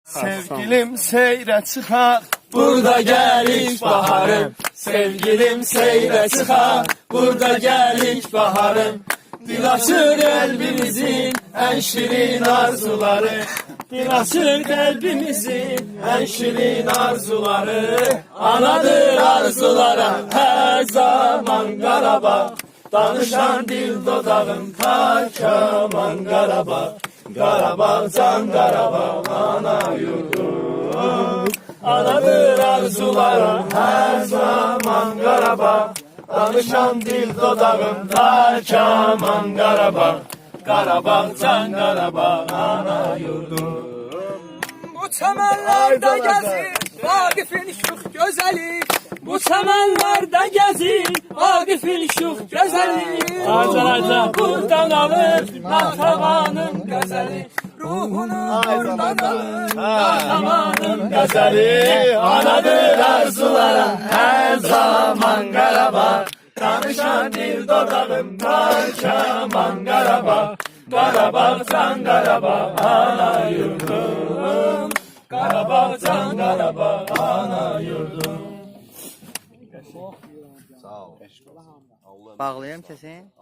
Sevgilim seyre çıkar, Burada gelik baharım, sevgilim seyre çıkar. Burada gelik baharım, dil açır kalbimizin en şirin arzuları. Dil açır kalbimizin en şirin arzuları. Anadır arzulara her zaman Qarabağ. Danışan dil dodağım ta kaman Qarabağ. Qarabağ can Qarabağ ana yurdum. Anadır arzulara her zaman Qarabağ. Danışan dil dodağım ta kaman Qarabağ. Qarabağ can Qarabağ ana yurdum. Bu çəmənlərdə gəzir Vaqifin şux gözəli. Bu çəmənlərdə gəzir Vaqifin şux gözəli. Azərbaycan Buradan alır Natavanın qəzəli. Ruhunu buradan alır Natavanın Qəzəli anadır arzulara her zaman Qarabağ. Danışan dil dodağım ta kaman Qarabağ. Qarabağ can Qarabağ ana yurdum. Qarabağ can Qarabağ ana yurdum. Bağlayayım kesin.